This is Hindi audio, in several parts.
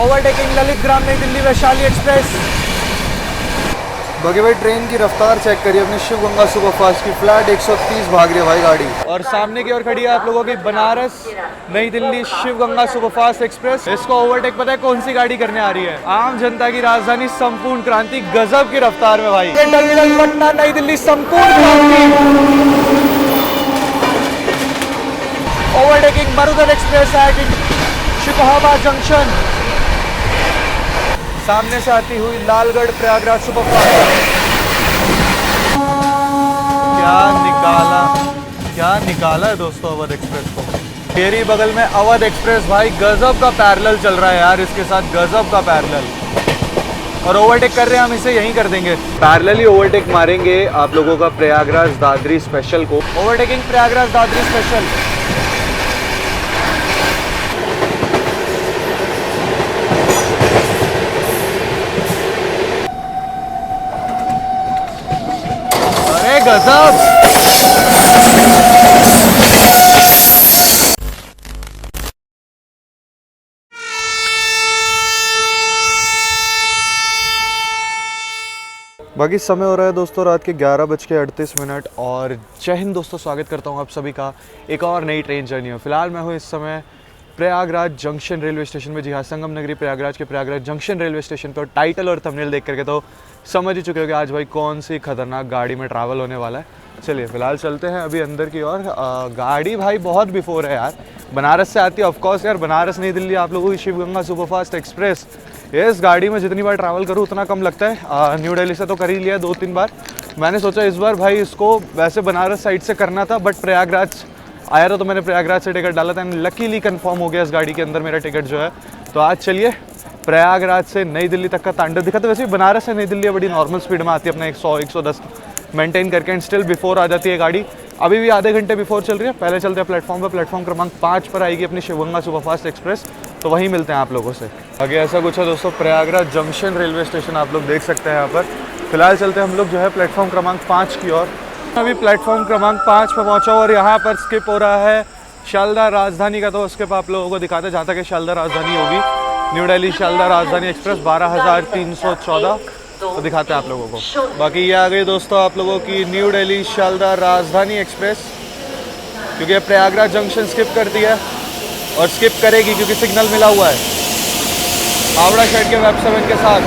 Overtaking Lalitgram Nai Delhi Vaishali express. बाकी भाई ट्रेन की रफ्तार चेक करिए अपनी शिव गंगा सुपरफास्ट की, फ्लैट 130 भाग रही है भाई गाड़ी। और सामने की ओर खड़ी है आप लोगों की बनारस नई दिल्ली शिव गंगा सुपरफास्ट एक्सप्रेस। इसको ओवरटेक पता है कौन सी गाड़ी करने आ रही है? आम जनता की राजधानी संपूर्ण क्रांति, गजब की रफ्तार में भाई। टर्मिनल पटना नई Delhi Sampoorna Kranti. Overtaking Marudhar express at Shikohabad junction. सामने से आती हुई लालगढ़ प्रयागराज सुपरफास्ट। क्या निकाला है दोस्तों अवध एक्सप्रेस को। मेरी बगल में अवध एक्सप्रेस भाई, गजब का पैरेलल चल रहा है यार इसके साथ, गजब का पैरेलल। और ओवरटेक कर रहे हैं हम, इसे यहीं कर देंगे। पैरेलल ही ओवरटेक मारेंगे आप लोगों का प्रयागराज दादरी स्पेशल को। Overtaking Prayagraj Dadri special. अरे गजब। बाकी समय हो रहा है दोस्तों रात के 11:38 और जय हिंद दोस्तों, स्वागत करता हूं आप सभी का एक और नई ट्रेन जर्नी में। फिलहाल मैं हूं इस समय प्रयागराज जंक्शन रेलवे स्टेशन में। जी हाँ, संगम नगरी प्रयागराज के प्रयागराज जंक्शन रेलवे स्टेशन पर। और टाइटल और थंबनेल देख करके तो समझ ही चुके हो कि आज भाई कौन सी खतरनाक गाड़ी में ट्रैवल होने वाला है। चलिए फिलहाल चलते हैं अभी अंदर की ओर। गाड़ी भाई बहुत बिफोर है यार, बनारस से आती है ऑफकोर्स यार। बनारस नई दिल्ली आप लोगों की शिव गंगा सुपरफास्ट एक्सप्रेस। इस गाड़ी में जितनी बार ट्रैवल करूँ उतना कम लगता है। न्यू दिल्ली से तो कर ही लिया 2-3 बार। मैंने सोचा इस बार भाई इसको वैसे बनारस साइड से करना था, बट प्रयागराज आया था तो मैंने प्रयागराज से टिकट डाला था एंड लकीली कंफर्म हो गया इस गाड़ी के अंदर मेरा टिकट जो है। तो आज चलिए प्रयागराज से नई दिल्ली तक का तांडव दिखाते। वैसे बनारस से नई दिल्ली बड़ी नॉर्मल स्पीड में आती है, अपने 100-110 मेंटेन करके, एंड स्टिल बिफोर आ जाती है गाड़ी। अभी भी आधे घंटे बिफोर चल रही है। पहले चलते हैं प्लेटफॉर्म पर। प्लेटफॉर्म क्रमांक 5 पर आएगी अपनी शिव गंगा सुपरफास्ट एक्सप्रेस, तो वहीं मिलते हैं आप लोगों से। आगे ऐसा कुछ है दोस्तों, प्रयागराज जंक्शन रेलवे स्टेशन आप लोग देख सकते हैं यहाँ पर। फिलहाल चलते हैं हम लोग जो है प्लेटफॉर्म क्रमांक 5 की ओर। अभी प्लेटफॉर्म क्रमांक 5 पर पहुँचा और यहाँ पर स्किप हो रहा है शालदा राजधानी का, तो स्किप आप लोगों को दिखाते हैं जहाँ तक शालदा राजधानी होगी। न्यू दिल्ली शालदा राजधानी एक्सप्रेस 12,314 तो दिखाते हैं आप लोगों को। बाकी ये आ गई दोस्तों आप लोगों की न्यू दिल्ली शालदा राजधानी एक्सप्रेस, क्योंकि प्रयागराज जंक्शन स्किप करती है और स्किप करेगी क्योंकि सिग्नल मिला हुआ है हावड़ा शेड के वेब 7 के साथ।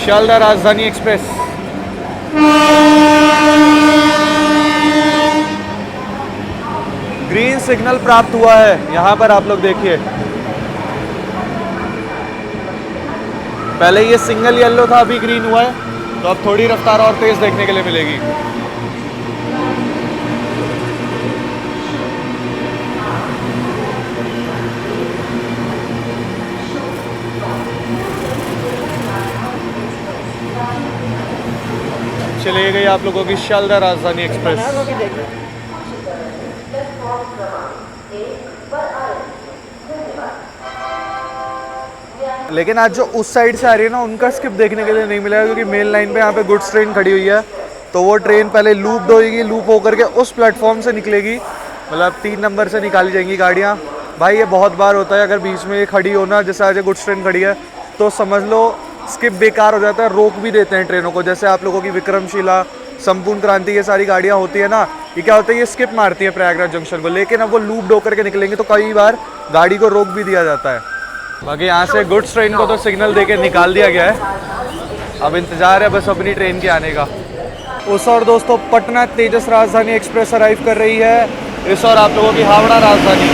शालदा राजधानी एक्सप्रेस ग्रीन सिग्नल प्राप्त हुआ है यहाँ पर, आप लोग देखिए। पहले ये सिंगल येलो था, अभी ग्रीन हुआ है, तो अब थोड़ी रफ्तार और तेज देखने के लिए मिलेगी। चली गई आप लोगों की शालदा राजधानी एक्सप्रेस। लेकिन आज जो उस साइड से आ रही है ना, उनका स्किप देखने के लिए नहीं मिलेगा, क्योंकि मेन लाइन पे यहाँ पे गुड्स ट्रेन खड़ी हुई है। तो वो ट्रेन पहले लूप्ड होगी, लूप होकर के उस प्लेटफॉर्म से निकलेगी, मतलब 3 नंबर से निकाली जाएंगी गाड़ियाँ। भाई ये बहुत बार होता है, अगर बीच में ये खड़ी हो ना, जैसे आज गुड्स ट्रेन खड़ी है, तो समझ लो स्किप बेकार हो जाता है। रोक भी देते हैं ट्रेनों को, जैसे आप लोगों की विक्रमशिला, संपूर्ण क्रांति, ये सारी गाड़ियाँ होती है ना, ये क्या होता है, ये स्किप मारती है प्रयागराज जंक्शन को। लेकिन अब वो लूप्ड होकर के निकलेंगे तो कई बार गाड़ी को रोक भी दिया जाता है। बाकी यहाँ से गुड्स ट्रेन को तो सिग्नल देके निकाल दिया गया है, अब इंतजार है बस अपनी ट्रेन के आने का। उस और दोस्तों पटना तेजस राजधानी एक्सप्रेस अराइव कर रही है। इस और आप लोगों की हावड़ा राजधानी।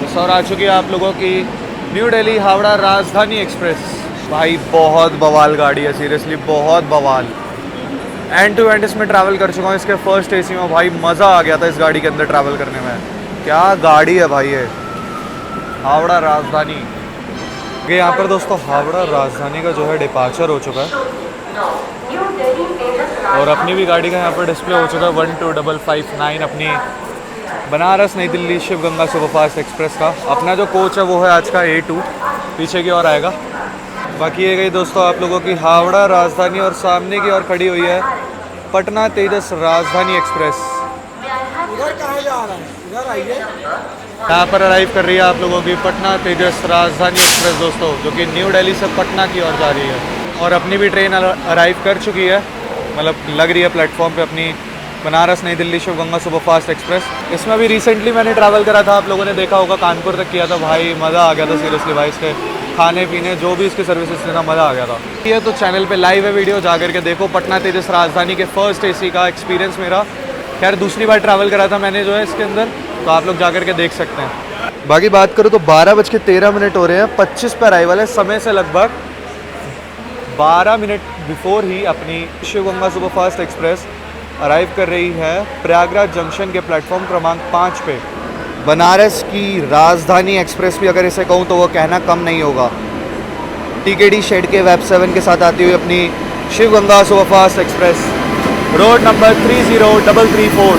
इस और आ चुकी है आप लोगों की न्यू दिल्ली हावड़ा राजधानी एक्सप्रेस। भाई बहुत बवाल गाड़ी है, सीरियसली बहुत बवाल। एंड टू एंड इसमें ट्रैवल कर चुका हूँ, इसके फर्स्ट एसी में भाई मज़ा आ गया था इस गाड़ी के अंदर ट्रैवल करने में। क्या गाड़ी है भाई ये हावड़ा राजधानी। यहाँ पर दोस्तों हावड़ा राजधानी का जो है डिपार्चर हो चुका है और अपनी भी गाड़ी का यहाँ पर डिस्प्ले हो चुका है 12559 अपनी बनारस नई दिल्ली शिव गंगा सुपरफास्ट एक्सप्रेस का। अपना जो कोच है वो है आज का A2, पीछे की ओर आएगा। बाकी ये गई दोस्तों आप लोगों की हावड़ा राजधानी और सामने की ओर खड़ी हुई है पटना तेजस राजधानी एक्सप्रेस। उधर कहाँ जा रहा है? इधर आइए। यहाँ पर अराइव कर रही है आप लोगों की पटना तेजस राजधानी एक्सप्रेस दोस्तों, जो कि न्यू दिल्ली से पटना की ओर जा रही है। और अपनी भी ट्रेन अराइव कर चुकी है, मतलब लग रही है प्लेटफॉर्म पे अपनी बनारस नई दिल्ली शिव गंगा सुपरफास्ट एक्सप्रेस। इसमें भी रिसेंटली मैंने ट्रैवल करा था, आप लोगों ने देखा होगा, कानपुर तक किया था। भाई मज़ा आ गया था सीरियसली भाई, इसके खाने पीने जो भी इसकी सर्विसेज थे ना, मज़ा आ गया था। ये तो चैनल पे लाइव है वीडियो, जा करके देखो। पटना तेजस राजधानी के फर्स्ट एसी का एक्सपीरियंस मेरा, खैर दूसरी बार ट्रैवल करा था मैंने जो है इसके अंदर, तो आप लोग जा करके देख सकते हैं। बाकी बात करो तो 12:13 हो रहे हैं, 25 पर अराइवल है। समय से लगभग 12 मिनट बिफोर ही अपनी Shiv Ganga superfast express arrive कर रही है प्रयागराज जंक्शन के प्लेटफॉर्म क्रमांक 5 पे। बनारस की राजधानी एक्सप्रेस भी अगर इसे कहूँ तो वो कहना कम नहीं होगा। टीकेडी शेड के वेब 7 के साथ आती हुई अपनी Shiv Ganga superfast express, road number 30334।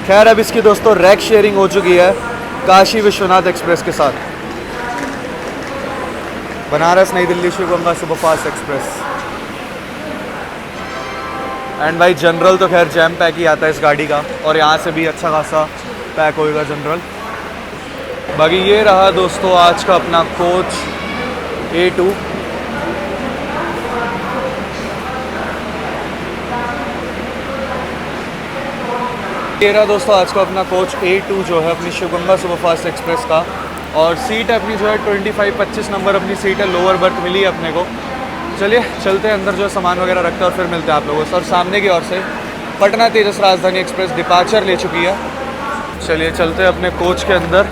खैर अब इसकी दोस्तों रैक शेयरिंग हो चुकी है काशी विश्वनाथ एक्सप्रेस के साथ। Banaras Nai Delhi Shiv Ganga superfast express. And भाई जनरल तो खैर जैम पैक ही आता है इस गाड़ी का, और यहाँ से भी अच्छा खासा पैक होएगा जनरल। बाकी ये रहा दोस्तों आज का अपना कोच A2। ये रहा दोस्तों आज का अपना कोच A2 जो है अपनी शिव गंगा सुपरफास्ट एक्सप्रेस का, और सीट अपनी जो है 25-25 नंबर अपनी सीट है, लोअर बर्थ मिली है अपने को। चलिए चलते हैं अंदर, जो है सामान वगैरह रखते हैं और फिर मिलते हैं आप लोगों से। और सामने की ओर से पटना तेजस राजधानी एक्सप्रेस डिपार्चर ले चुकी है। चलिए चलते हैं अपने कोच के अंदर।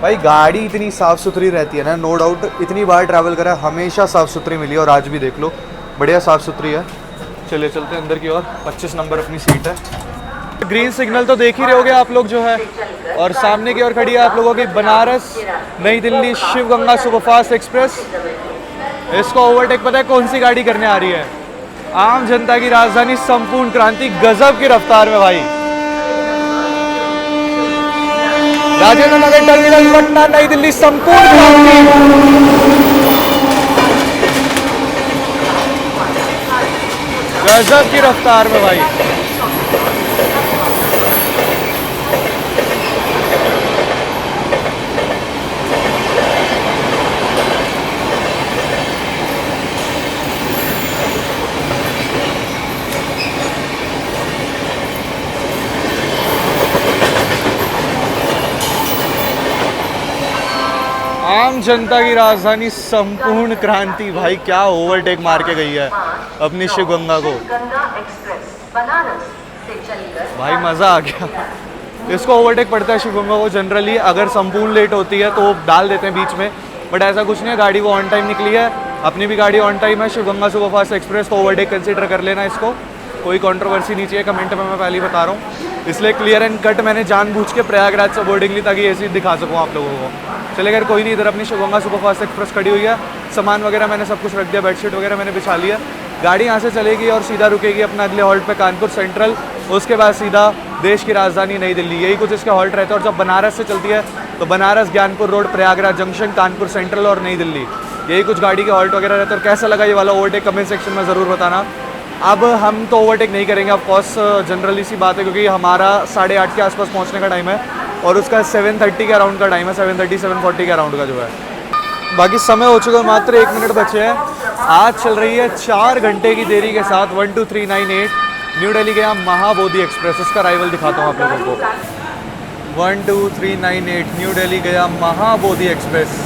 भाई गाड़ी इतनी साफ़ सुथरी रहती है ना, नो डाउट। इतनी बार ट्रैवल करा, हमेशा साफ़ सुथरी मिली और आज भी देख लो बढ़िया साफ़ सुथरी है। चलिए चलते हैं अंदर की ओर। 25 नंबर अपनी सीट है। ग्रीन सिग्नल तो देख ही रहे होगे आप लोग जो है, और सामने की ओर खड़ी है आप लोगों की बनारस नई दिल्ली शिव गंगा सुपरफास्ट एक्सप्रेस। इसको ओवरटेक पता है कौन सी गाड़ी करने आ रही है? आम जनता की राजधानी संपूर्ण क्रांति, गजब की रफ्तार में भाई। राजेंद्र नगर टर्मिनल पटना नई दिल्ली संपूर्ण क्रांति, गजब की रफ्तार में भाई। आम जनता की राजधानी संपूर्ण क्रांति, भाई क्या ओवरटेक मार के गई है अपनी शिव गंगा को। भाई मज़ा आ गया। इसको ओवरटेक पड़ता है शिव गंगा को जनरली, अगर संपूर्ण लेट होती है तो वो डाल देते हैं बीच में, बट ऐसा कुछ नहीं है। गाड़ी वो ऑन टाइम निकली है, अपनी भी गाड़ी ऑन टाइम है शिव गंगा सुपरफास्ट एक्सप्रेस, तो ओवरटेक कंसीडर कर लेना इसको, कोई कंट्रोवर्सी नहीं चाहिए कमेंट में, मैं पहले ही बता रहा हूँ। इसलिए क्लियर एंड कट मैंने जानबूझ के प्रयागराज से बोर्डिंग ली ताकि ऐसी दिखा सकूँ आप लोगों को। चले अगर कोई नहीं, इधर अपनी शिव गंगा सुपरफास्ट एक्सप्रेस खड़ी हुई है, सामान वगैरह मैंने सब कुछ रख दिया, बेडशीट वगैरह मैंने बिछा लिया। गाड़ी यहाँ से चलेगी और सीधा रुकेगी अपना अगले हॉल्ट पे कानपुर सेंट्रल, उसके बाद सीधा देश की राजधानी नई दिल्ली, यही कुछ इसके हॉल्ट रहते हैं। और जब बनारस से चलती है तो Banaras, Gyanpur road, Prayagraj junction, Kanpur central और नई दिल्ली, यही कुछ गाड़ी के हॉल्ट वगैरह रहते हैं। और कैसा लगा ये वाला ओवरटेक कमेंट सेक्शन में ज़रूर बताना। अब हम तो ओवरटेक नहीं करेंगे ऑफ कोर्स, जनरली सी बात है, क्योंकि हमारा 8:30 के आसपास पहुंचने का टाइम है और उसका 7:30 के अराउंड का टाइम है, 7:40 के अराउंड का जो है। बाकी समय हो चुका है, मात्र 1 मिनट बचे हैं। आज चल रही है 4 घंटे की देरी के साथ 12398 न्यू दिल्ली गया महाबोधि एक्सप्रेस। उसका अराइवल दिखाता हूँ आप लोगों को। 12398 न्यू दिल्ली गया महाबोधि एक्सप्रेस।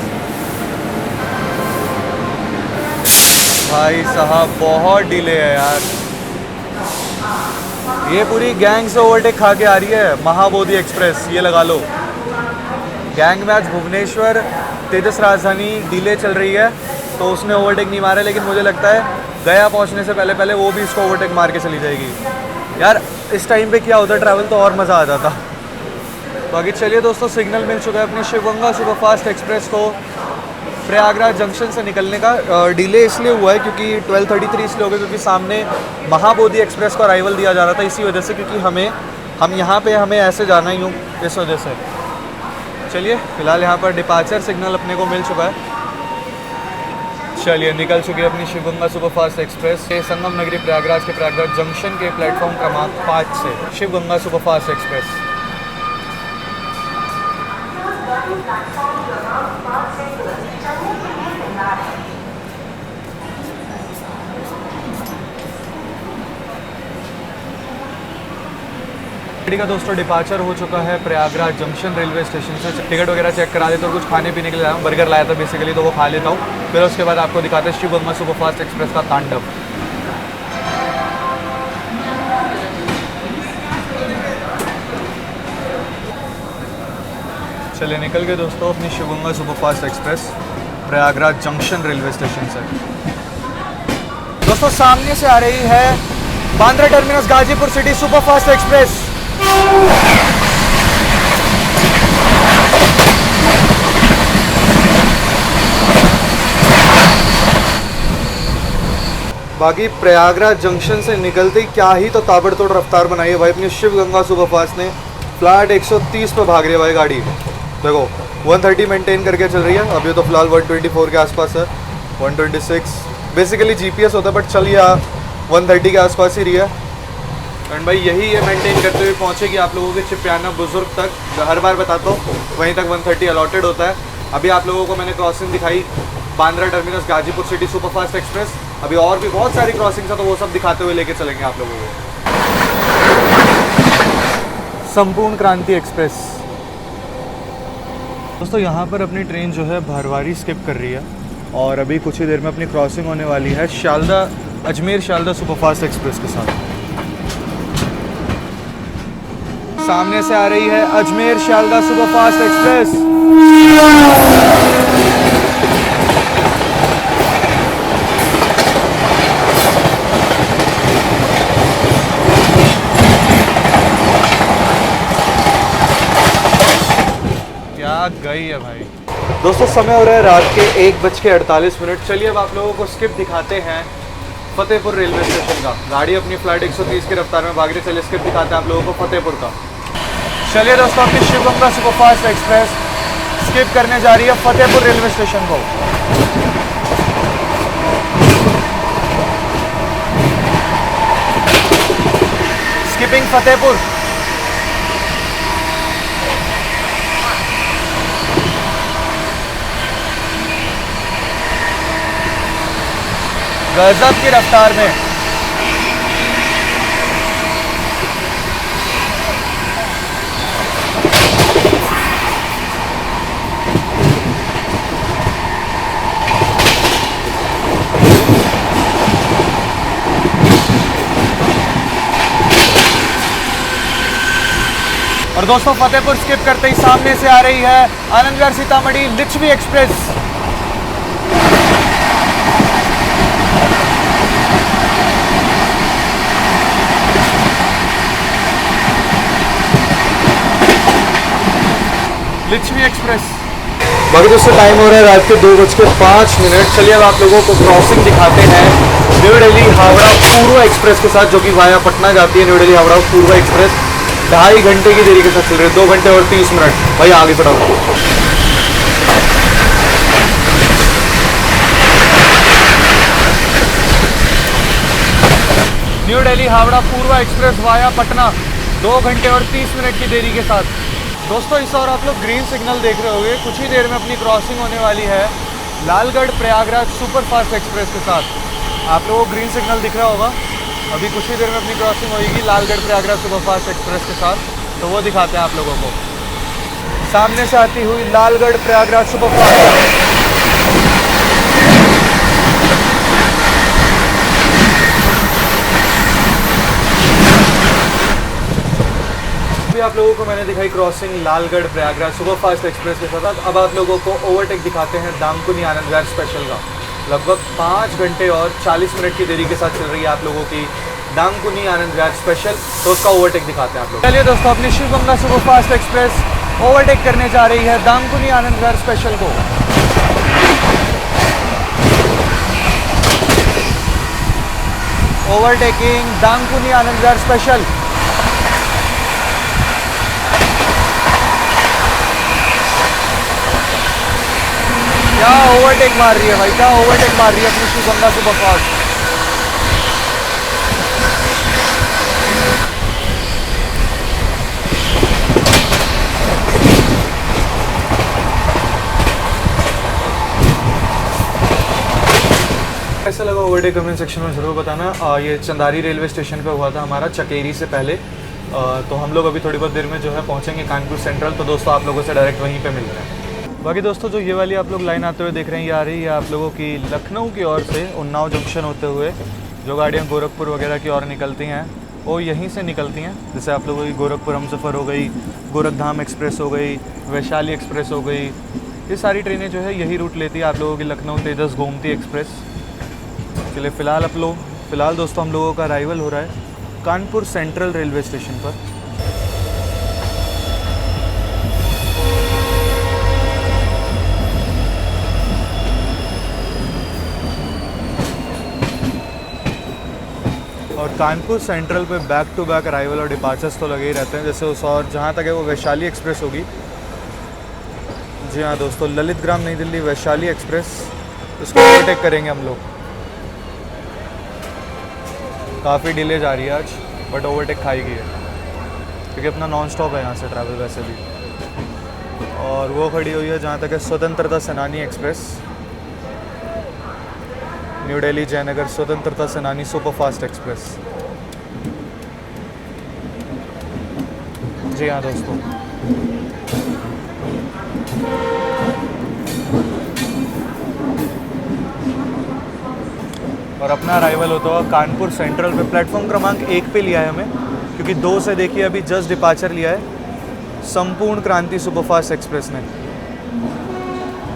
भाई साहब बहुत डिले है यार, ये पूरी गैंग से ओवरटेक खा के आ रही है महाबोधि एक्सप्रेस, ये लगा लो। गैंग में आज भुवनेश्वर तेजस राजधानी डिले चल रही है, तो उसने ओवरटेक नहीं मारा, लेकिन मुझे लगता है गया पहुंचने से पहले पहले वो भी इसको ओवरटेक मार के चली जाएगी। यार इस टाइम पे क्या होता है ट्रैवल, तो और मज़ा आ जाता। बाकी चलिए दोस्तों, सिग्नल मिल चुका है अपनी शिव गंगा सुपरफास्ट एक्सप्रेस को प्रयागराज जंक्शन से निकलने का। डिले इसलिए हुआ है क्योंकि 12:33 इसलिए हो गया क्योंकि सामने महाबोधि एक्सप्रेस को अराइवल दिया जा रहा था, इसी वजह से, क्योंकि हम यहाँ पे हमें ऐसे जाना ही हूँ, इस वजह से। चलिए फिलहाल यहाँ पर डिपार्चर सिग्नल अपने को मिल चुका है। चलिए निकल चुकी है अपनी शिव गंगा सुपरफास्ट एक्सप्रेस ये संगम नगरी प्रयागराज के प्रयागराज जंक्शन के प्लेटफॉर्म क्रमांक 5 से शिव गंगा सुपरफास्ट एक्सप्रेस। गाड़ी का दोस्तों डिपार्चर हो चुका है प्रयागराज जंक्शन रेलवे स्टेशन से। टिकट वगैरह चेक करा देते और कुछ खाने पीने के लिए आया हूँ। बर्गर लाया था बेसिकली, तो वो खा लेता हूँ। फिर उसके बाद आपको दिखाते हैं शिव गंगा सुपरफास्ट एक्सप्रेस का तांडव। चलिए निकल गए दोस्तों अपनी Shiv Ganga superfast express Prayagraj junction railway station से। दोस्तों सामने से आ रही है Bandra terminus Ghazipur city superfast express. बाकी प्रयागराज जंक्शन से निकलते ही क्या ही तो ताबड़तोड़ रफ्तार बनाई है भाई अपनी शिव गंगा सुपरफास्ट ने। फ्लैट 130 पे भाग रही है भाई गाड़ी। देखो 130 मेंटेन करके चल रही है। अभी तो फिलहाल 124 के आसपास है, 126 बेसिकली जीपीएस होता है, बट चलिए 130 के आसपास ही रही है। एंड भाई यही ये मेंटेन करते हुए पहुंचेगी आप लोगों के चिपियाना बुजुर्ग तक। हर बार बताता हूँ वहीं तक 130 अलॉटेड होता है। अभी आप लोगों को मैंने क्रॉसिंग दिखाई Bandra terminus Ghazipur city superfast express. अभी और भी बहुत सारी क्रॉसिंग्स है, तो वो सब दिखाते हुए लेके चलेंगे आप लोगों को। संपूर्ण क्रांति एक्सप्रेस। दोस्तों यहाँ पर अपनी ट्रेन जो है भरवारी स्किप कर रही है और अभी कुछ ही देर में अपनी क्रॉसिंग होने वाली है शालदा अजमेर शालदा सुपरफास्ट एक्सप्रेस के साथ। सामने से आ रही है अजमेर शालदा सुपरफास्ट एक्सप्रेस। क्या गई है भाई। दोस्तों समय हो रहा है रात के 1:48। चलिए अब आप लोगों को स्किप दिखाते हैं फतेहपुर रेलवे स्टेशन का। गाड़ी अपनी फ्लाइट 130 की रफ्तार में भाग रही। चलिए स्किप दिखाते हैं आप लोगों को फतेहपुर का। चलिए दोस्तों अपनी Shiv Ganga superfast express skip करने जा रही है फतेहपुर रेलवे स्टेशन को। स्किपिंग फतेहपुर। गजब की रफ्तार में। और दोस्तों फतेहपुर स्किप करते ही सामने से आ रही है आनंदगढ़ सीतामढ़ी लिच्छवी एक्सप्रेस। लिच्छवी एक्सप्रेस। बाकी दोस्तों टाइम हो रहा है रात के 2:05। चलिए अब आप लोगों को क्रॉसिंग दिखाते हैं न्यू दिल्ली हावड़ा पूर्वा एक्सप्रेस के साथ, जो कि वाया पटना जाती है। न्यू दिल्ली हावड़ा पूर्वा एक्सप्रेस 2.5 घंटे की देरी के साथ चल रही है। 2 घंटे और 30 मिनट। भाई आगे फटाफट। न्यू दिल्ली हावड़ा पूर्वा एक्सप्रेस वाया पटना 2 घंटे और 30 मिनट की देरी के साथ। दोस्तों इस और आप लोग ग्रीन सिग्नल देख रहे होंगे। कुछ ही देर में अपनी क्रॉसिंग होने वाली है लालगढ़ प्रयागराज सुपरफास्ट एक्सप्रेस के साथ। आप लोगों को ग्रीन सिग्नल दिख रहा होगा। अभी कुछ ही देर में अपनी क्रॉसिंग होगी लालगढ़ प्रयागराज सुपरफास्ट एक्सप्रेस के साथ, तो वो दिखाते हैं आप लोगों को। सामने से आती हुई लालगढ़ प्रयागराज सुपरफास्ट। आप लोगों को मैंने दिखाई crossing Lalgarh Prayagraj superfast express के साथ। अब आप लोगों को ओवरटेक दिखाते हैं दामकुनी आनंद विहार स्पेशल का। लगभग 5 घंटे और 40 मिनट की देरी के साथ चल रही है आप लोगों की दामकुनी आनंद विहार स्पेशल, तो उसका ओवरटेक दिखाते हैं आप लोग। चलिए दोस्तों अपनी Shiv Ganga superfast express overtake करने जा रही है दामकुनी आनंद विहार स्पेशल को। Overtaking Damkuni Anand Vihar special. क्या ओवरटेक मार रही है भाई, क्या ओवरटेक मार रही है अपनी शिव गंगा सुपरफास्ट। कैसा लगा ओवरटेक कमेंट सेक्शन में ज़रूर बताना। ये चंदारी रेलवे स्टेशन पे हुआ था हमारा चकेरी से पहले। तो हम लोग अभी थोड़ी बहुत देर में जो है पहुंचेंगे कानपुर सेंट्रल। तो दोस्तों आप लोगों से डायरेक्ट वहीं पे मिल रहे हैं। बाकी दोस्तों जो ये वाली आप लोग लाइन आते हुए देख रहे हैं, ये आ रही है आप लोगों की लखनऊ की ओर से उन्नाव जंक्शन होते हुए। जो गाड़ियाँ गोरखपुर वगैरह की ओर निकलती हैं वो यहीं से निकलती हैं। जैसे आप लोगों की गोरखपुर हमसफ़र हो गई, गोरखधाम एक्सप्रेस हो गई, वैशाली एक्सप्रेस हो गई, ये सारी ट्रेनें जो है यही रूट लेती है आप लोगों की लखनऊ तेजस गोमती एक्सप्रेस। चलिए फ़िलहाल दोस्तों हम लोगों का अराइवल हो रहा है कानपुर सेंट्रल रेलवे स्टेशन पर। और कानपुर सेंट्रल पे बैक टू बैक अराइवल और डिपार्चर्स तो लगे ही रहते हैं। जैसे उस और जहाँ तक है वो वैशाली एक्सप्रेस होगी। जी हाँ दोस्तों, ललित ग्राम नई दिल्ली वैशाली एक्सप्रेस, उसको ओवरटेक करेंगे हम लोग। काफ़ी डिले जा रही है आज, बट ओवरटेक खाएगी है क्योंकि अपना नॉन स्टॉप है यहाँ से ट्रैवल वैसे भी। और वो खड़ी हुई है जहाँ तक है स्वतंत्रता सेनानी एक्सप्रेस, न्यू दिल्ली जयनगर स्वतंत्रता सेनानी सुपरफास्ट एक्सप्रेस। जी हाँ दोस्तों, और अपना अराइवल होता हुआ कानपुर सेंट्रल पे। प्लेटफॉर्म क्रमांक 1 पे लिया है हमें, क्योंकि 2 से देखिए अभी जस्ट डिपार्चर लिया है संपूर्ण क्रांति सुपरफास्ट एक्सप्रेस ने,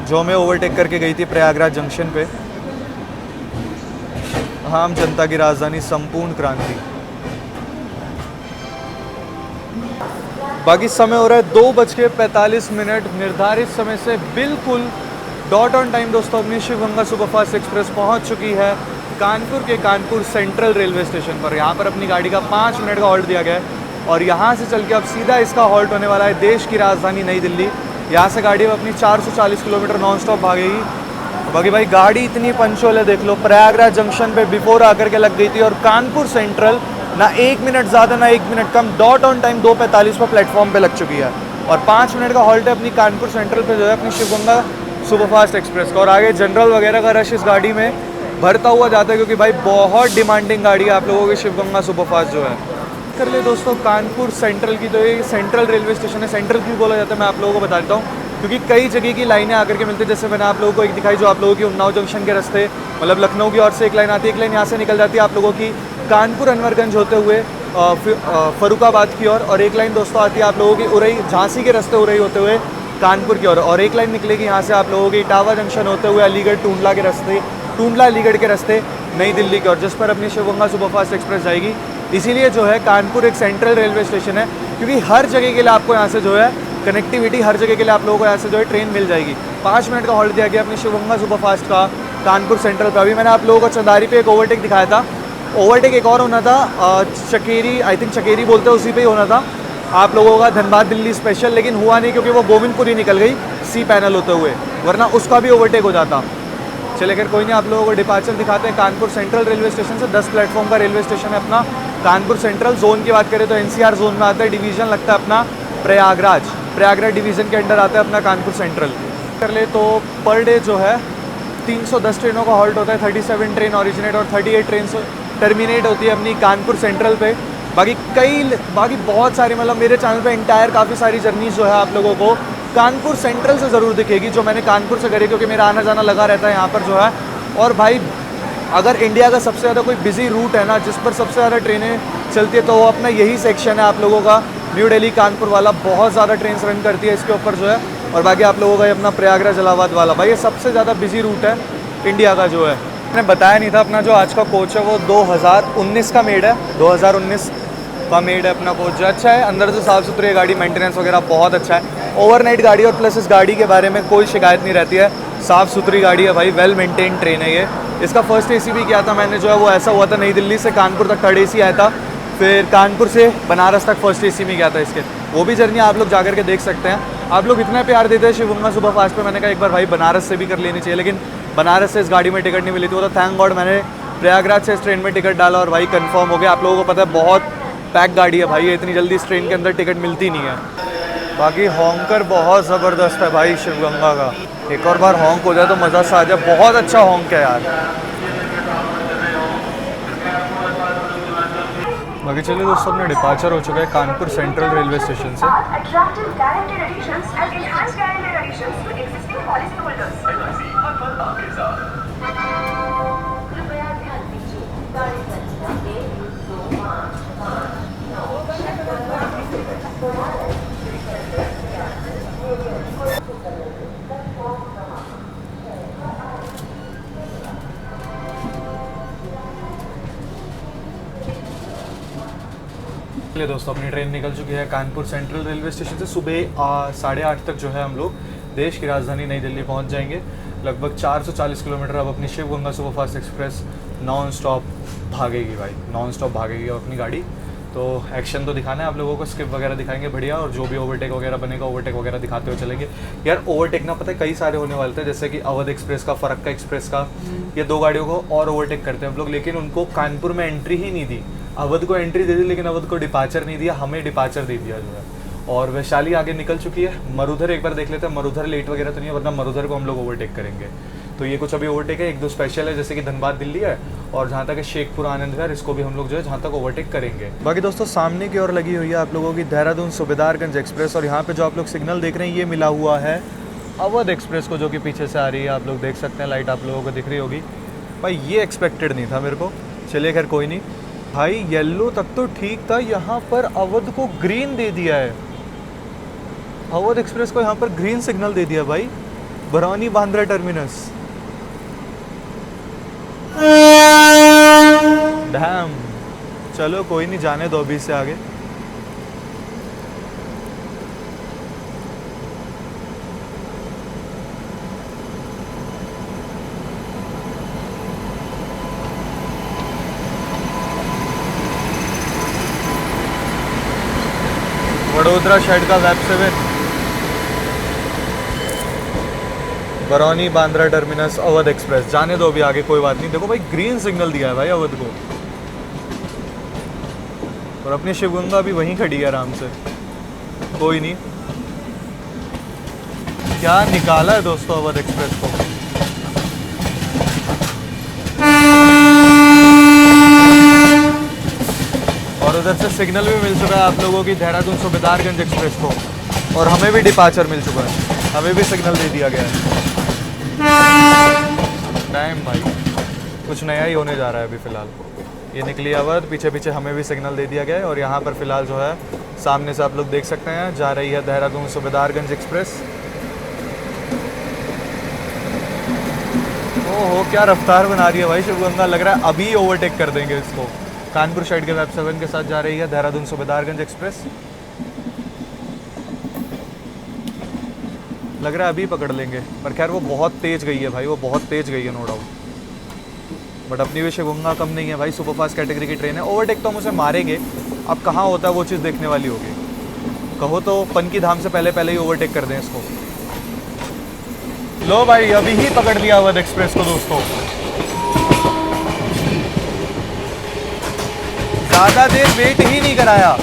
जो हमें ओवरटेक करके गई थी प्रयागराज जंक्शन पे। आम जनता की राजधानी संपूर्ण क्रांति। बाकी समय हो रहा है 2:45, निर्धारित समय से बिल्कुल डॉट ऑन टाइम दोस्तों अपनी शिव गंगा सुपरफास्ट एक्सप्रेस पहुंच चुकी है कानपुर के कानपुर सेंट्रल रेलवे स्टेशन पर। यहाँ पर अपनी गाड़ी का 5 मिनट का हॉल्ट दिया गया है और यहाँ से चल के अब सीधा इसका हॉल्ट होने वाला है देश की राजधानी नई दिल्ली। यहाँ से गाड़ी अपनी 440 किलोमीटर नॉन स्टॉप भागेगी। बाकी भाई गाड़ी इतनी पंचुअल है, देख लो, प्रयागराज जंक्शन पे बिफोर आकर के लग गई थी और कानपुर सेंट्रल ना 1 मिनट ज़्यादा ना 1 minute come dot on time 2:45 पर प्लेटफॉर्म पे लग चुकी है। और 5 मिनट का हॉल्ट है अपनी कानपुर सेंट्रल पे जो है अपनी शिव गंगा सुपरफास्ट एक्सप्रेस का। और आगे जनरल वगैरह का रश इस गाड़ी में भरता हुआ जाता है क्योंकि भाई बहुत डिमांडिंग गाड़ी है आप लोगों की शिव गंगा सुपरफास्ट जो है। कर ले दोस्तों कानपुर सेंट्रल की, तो ये सेंट्रल रेलवे स्टेशन है। सेंट्रल क्यों बोला जाता है मैं आप लोगों को बता देता हूँ, क्योंकि कई जगह की लाइनें आकर के मिलती है। जैसे मैंने आप लोगों को एक दिखाई जो आप लोगों की उन्नाव जंक्शन के रास्ते, मतलब लखनऊ की ओर से एक लाइन आती है, एक लाइन यहाँ से निकल जाती है आप लोगों की कानपुर अनवरगंज होते हुए फरुखाबाद की ओर, और एक लाइन दोस्तों आती है आप लोगों की उरई झांसी के रास्ते उरई होते हुए कानपुर की ओर, और एक लाइन निकलेगी यहाँ से आप लोगों की इटावा जंक्शन होते हुए अलीगढ़ टूंडला के रास्ते, टूंडला अलीगढ़ के रास्ते नई दिल्ली की ओर, जिस पर अपनी शिव गंगा सुपरफास्ट एक्सप्रेस जाएगी। इसीलिए जो है कानपुर एक सेंट्रल रेलवे स्टेशन है, क्योंकि हर जगह के लिए आपको यहाँ से जो है कनेक्टिविटी, हर जगह के लिए आप लोगों को यहाँ से जो है ट्रेन मिल जाएगी। 5 मिनट का हॉल्ट दिया गया अपनी शिव गंगा सुपरफास्ट का कानपुर सेंट्रल पर। अभी मैंने आप लोगों को चंदारी पे एक ओवरटेक दिखाया था, ओवरटेक एक और होना था चकेरी, आई थिंक चकेरी बोलते हैं, उसी पे ही होना था आप लोगों का धनबाद दिल्ली स्पेशल, लेकिन हुआ नहीं क्योंकि वो गोविंदपुरी निकल गई सी पैनल होते हुए, वरना उसका भी ओवरटेक हो जाता। चले खैर कोई नहीं, आप लोगों को डिपार्चर दिखाते हैं कानपुर सेंट्रल रेलवे स्टेशन से। 10 प्लेटफॉर्म का रेलवे स्टेशन है अपना कानपुर सेंट्रल। जोन की बात करें तो एनसीआर जोन में आता है, डिवीज़न लगता है अपना प्रयागराज डिवीज़न के अंडर आता है अपना कानपुर सेंट्रल। कर ले तो पर डे जो है 310 ट्रेनों का हॉल्ट होता है, 37 ट्रेन ऑरिजिनेट और 38 ट्रेन टर्मिनेट होती है अपनी कानपुर सेंट्रल पे। बाकी बहुत सारी, मतलब मेरे चैनल पे इंटायर काफ़ी सारी जर्नीज जो है आप लोगों को कानपुर सेंट्रल से ज़रूर दिखेगी, जो मैंने कानपुर से करी, क्योंकि मेरा आना जाना लगा रहता है यहाँ पर जो है। और भाई अगर इंडिया का सबसे ज़्यादा कोई बिजी रूट है ना, जिस पर सबसे ज़्यादा ट्रेनें चलती है, तो वो अपना यही सेक्शन है आप लोगों का न्यू दिल्ली कानपुर वाला। बहुत ज़्यादा ट्रेन रन करती है इसके ऊपर जो है। और बाकी आप लोगों का ये अपना प्रयागराज इलाहाबाद वाला, भाई ये सबसे ज़्यादा बिजी रूट है इंडिया का जो है। मैंने बताया नहीं था, अपना जो आज का कोच है वो 2019 का मेड है, 2019 का मेड है अपना कोच जो अच्छा है। अंदर से साफ़ सुथरी गाड़ी, मेंटेनेंस वगैरह बहुत अच्छा है। ओवरनाइट गाड़ी और प्लस इस गाड़ी के बारे में कोई शिकायत नहीं रहती है, साफ़ सुथरी गाड़ी है भाई, वेल मेंटेन ट्रेन है ये। इसका फर्स्ट एसी भी किया था मैंने जो है, वो ऐसा हुआ था नई दिल्ली से कानपुर तक थर्ड एसी आया था, फिर कानपुर से बनारस तक फर्स्ट एसी में गया था इसके। वो भी जर्नी आप लोग जा कर के देख सकते हैं। आप लोग इतना प्यार देते हैं शिवगंगा सुपरफास्ट पे, मैंने कहा एक बार भाई बनारस से भी कर लेनी चाहिए, लेकिन बनारस से इस गाड़ी में टिकट नहीं मिली थी। वो तो थैंक गॉड मैंने प्रयागराज से इस ट्रेन में टिकट डाला और भाई कंफर्म हो गया। आप लोगों को पता है बहुत पैक गाड़ी है भाई, इतनी जल्दी इस ट्रेन के अंदर टिकट मिलती नहीं है। बाकी हॉन्कर बहुत ज़बरदस्त है भाई शिवगंगा का, एक और बार हॉन्क हो जाए तो मज़ा सा आ जाए। बहुत अच्छा हॉन्क है यार। बाकी चलिए दोस्तों, अपना डिपार्चर हो चुका है कानपुर सेंट्रल रेलवे स्टेशन से। चलिए दोस्तों, अपनी ट्रेन निकल चुकी है कानपुर सेंट्रल रेलवे स्टेशन से। सुबह 8:30 तक जो है हम लोग देश की राजधानी नई दिल्ली पहुंच जाएंगे। लगभग 440 किलोमीटर अब अपनी Shivganga superfast express non stop भागेगी भाई, नॉन स्टॉप भागेगी अपनी गाड़ी। तो एक्शन तो दिखाना है आप लोगों को, स्किप वगैरह दिखाएंगे बढ़िया, और जो भी ओवरटेक वगैरह बनेगा ओवरटेक वगैरह दिखाते हुए चलेंगे। यार ओवरटेक ना पता है कई सारे होने वाले थे, जैसे कि अवध एक्सप्रेस का, फरक्का एक्सप्रेस का, ये 2 गाड़ियों को और ओवरटेक करते हैं हम लोग, लेकिन उनको कानपुर में एंट्री ही नहीं दी। अवध को एंट्री दे दी लेकिन अवध को डिपार्चर नहीं दिया, हमें डिपार्चर दे दिया जो है। और वैशाली आगे निकल चुकी है। मरुधर एक बार देख लेते हैं, मरुधर लेट वगैरह तो नहीं है, वरना मरुधर को हम लोग ओवरटेक करेंगे। तो ये कुछ अभी ओवरटेक है, 1-2 स्पेशल है, जैसे कि धनबाद दिल्ली है, और जहाँ तक है शेखपुरा आनंद विहार, इसको भी हम लोग जो है जहाँ तक ओवरटेक करेंगे। बाकी दोस्तों सामने की ओर लगी हुई है आप लोगों की देहरादून सूबेदारगंज एक्सप्रेस, और यहाँ पे जो आप लोग सिग्नल देख रहे हैं ये मिला हुआ है अवध एक्सप्रेस को, जो कि पीछे से आ रही है। आप लोग देख सकते हैं, लाइट आप लोगों को दिख रही होगी भाई। ये एक्सपेक्टेड नहीं था मेरे को, चलिए खैर कोई नहीं भाई। येलो तक तो ठीक था, यहाँ पर अवध को ग्रीन दे दिया है। अवध एक्सप्रेस को यहाँ पर ग्रीन सिग्नल दे दिया भाई, बरौनी बांद्रा टर्मिनस। डैम, चलो कोई नहीं, जाने दो अभी से आगे। वडोदरा शेड का web 7, Barauni Bandra terminus Awadh express. जाने दो अभी आगे, कोई बात नहीं। देखो भाई ग्रीन सिग्नल दिया है भाई अवध को, और अपनी शिवगंगा भी वहीं खड़ी है आराम से, कोई नहीं। क्या निकाला है दोस्तों अवध एक्सप्रेस को। और उधर से सिग्नल भी मिल चुका है आप लोगों की देहरादून सूबेदारगंज एक्सप्रेस को, और हमें भी डिपार्चर मिल चुका है, हमें भी सिग्नल दे दिया गया है। टाइम भाई कुछ नया ही होने जा रहा है अभी फ़िलहाल। ये निकली अवध, पीछे पीछे हमें भी सिग्नल दे दिया गया है, और यहाँ पर फ़िलहाल जो है सामने से आप लोग देख सकते हैं जा रही है देहरादून सूबेदारगंज एक्सप्रेस। ओहो क्या रफ्तार बना रही है भाई शिवगंगा, लग रहा है अभी ओवरटेक कर देंगे इसको। कानपुर साइड के वेब 7 के साथ जा रही है देहरादून सूबेदारगंज एक्सप्रेस, लग रहा है अभी पकड़ लेंगे। पर खैर वो बहुत तेज़ गई है भाई, वो बहुत तेज़ गई है नो डाउट। बट अपनी भी शिवगंगा कम नहीं है भाई, सुपरफास्ट कैटेगरी की ट्रेन है। ओवरटेक तो हम उसे मारेंगे, अब कहाँ होता है वो चीज़ देखने वाली होगी। कहो तो पन की धाम से पहले पहले ही ओवरटेक कर दें इसको। लो भाई अभी ही पकड़ लिया अवध एक्सप्रेस को दोस्तों, ज़्यादा देर वेट ही नहीं कराया।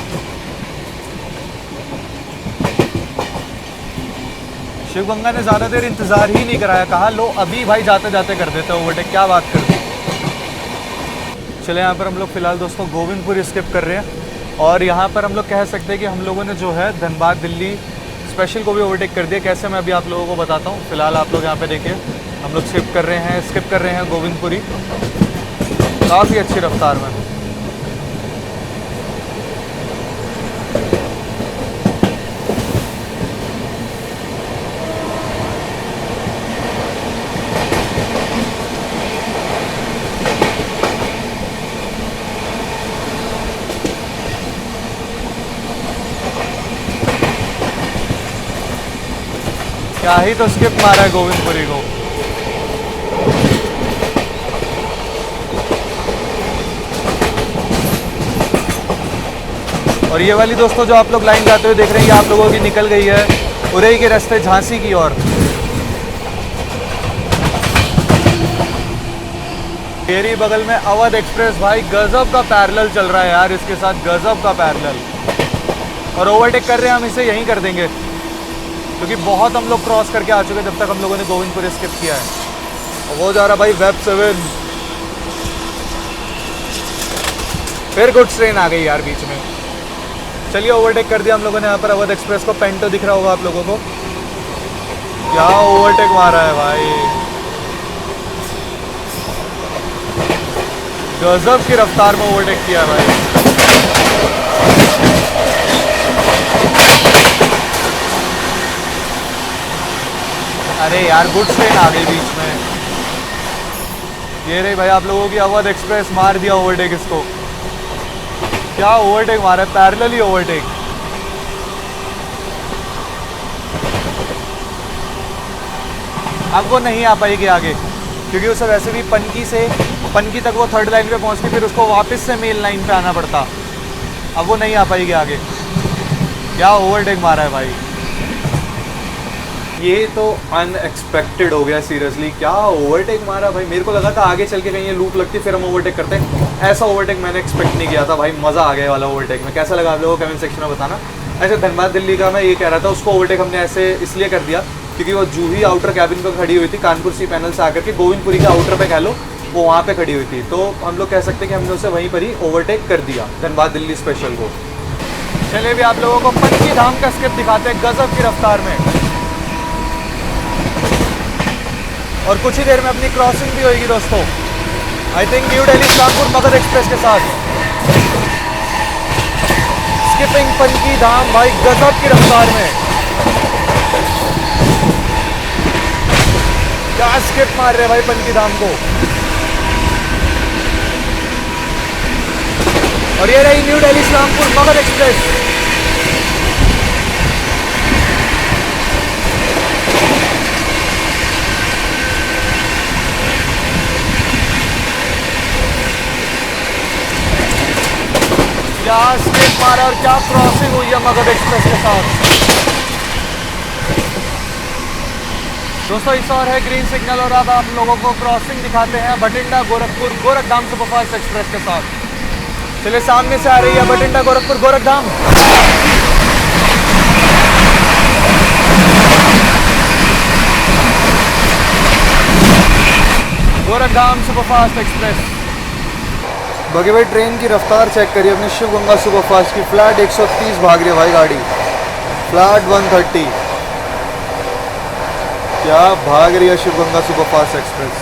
शिवगंगा ने ज़्यादा देर इंतज़ार ही नहीं कराया, कहा लो अभी भाई जाते जाते कर देते ओवरटेक, क्या बात कर दी। चले यहाँ पर हम लोग फ़िलहाल दोस्तों गोविंदपुर स्किप कर रहे हैं, और यहाँ पर हम लोग कह सकते हैं कि हम लोगों ने जो है धनबाद दिल्ली स्पेशल को भी ओवरटेक कर दिया। कैसे मैं अभी आप लोगों को बताता हूँ। फ़िलहाल आप लोग यहाँ पे देखिए, हम लोग स्किप कर रहे हैं गोविंदपुरी, काफ़ी अच्छी रफ्तार में। क्या ही तो स्किप मारा है गोविंदपुरी को। और ये वाली दोस्तों जो आप लोग लाइन जाते हुए देख रहे हैं, ये आप लोगों की निकल गई है उरई के रास्ते झांसी की ओर। मेरी बगल में अवध एक्सप्रेस भाई गजब का पैरेलल चल रहा है यार, इसके साथ गजब का पैरेलल। और ओवरटेक कर रहे हैं हम इसे, यहीं कर देंगे क्योंकि बहुत हम लोग क्रॉस करके आ चुके हैं जब तक हम लोगों ने गोविंदपुर स्किप किया है। और वो जा रहा भाई वेब 7। फिर गुड्स ट्रेन आ गई यार बीच में। चलिए ओवरटेक कर दिया हम लोगों ने यहाँ पर अवध एक्सप्रेस को। पेंटो दिख रहा होगा आप लोगों को, क्या ओवरटेक मारा है भाई, गजब की रफ्तार में ओवरटेक किया है भाई। अरे यार गुड्स ट्रेन आ गई बीच में। ये रही भाई आप लोगों की अवध एक्सप्रेस, मार दिया ओवरटेक इसको। क्या ओवरटेक मारा है, पैरेलल ही ओवरटेक। अब वो नहीं आ पाएगी आगे क्योंकि उसे वैसे भी पनकी तक वो थर्ड लाइन पे पहुंच के फिर उसको वापस से मेन लाइन पे आना पड़ता। अब वो नहीं आ पाएगी आगे। क्या ओवरटेक मारा है भाई, ये तो अनएक्सपेक्टेड हो गया सीरियसली। क्या ओवरटेक मारा भाई, मेरे को लगा था आगे चल के कहीं ये लूप लगती फिर हम ओवरटेक करते हैं। ऐसा ओवरटेक मैंने एक्सपेक्ट नहीं किया था भाई, मज़ा आ गया वाला ओवरटेक में। कैसा लगा आप लोगों को कमेंट सेक्शन में बताना। ऐसे धनबाद दिल्ली का मैं ये कह रहा था, उसको ओवरटेक हमने ऐसे इसलिए कर दिया क्योंकि वो जूही आउटर कैबिन पर खड़ी हुई थी, कानपुर सी पैनल से आकर के गोविंदपुरी के आउटर पे कह लो, वो वहाँ पे खड़ी हुई थी। तो हम लोग कह सकते हैं कि हमने उसे वहीं पर ही ओवरटेक कर दिया धनबाद दिल्ली स्पेशल को। चलिए भी आप लोगों को पनकी धाम का स्किप दिखाते हैं गजब की रफ्तार में। और कुछ ही देर में अपनी क्रॉसिंग भी होगी दोस्तों, I think new Delhi Kanpur Magadh express के साथ। स्किपिंग पनकी धाम भाई गजब की रफ्तार में, क्या स्किप मार रहे भाई पनकी धाम को। और ये रही न्यू दिल्ली कानपुर मगध एक्सप्रेस। क्या स्किप मारा और क्या क्रॉसिंग हुई है मगध एक्सप्रेस के साथ। दोस्तों इस और है ग्रीन सिग्नल और अब आप लोगों को क्रॉसिंग दिखाते हैं बठिंडा गोरखपुर गोरखधाम सुपरफास्ट एक्सप्रेस के साथ। चलिए सामने से आ रही है बठिंडा गोरखपुर गोरखधाम। Gorakhdham superfast express. बाकी भाई ट्रेन की रफ्तार चेक करिए अपनी शिव गंगा सुपरफास्ट की। फ्लैट 130 भाग रही है भाई गाड़ी, फ्लैट 130। क्या भाग रही है शिव गंगा सुपरफास्ट एक्सप्रेस।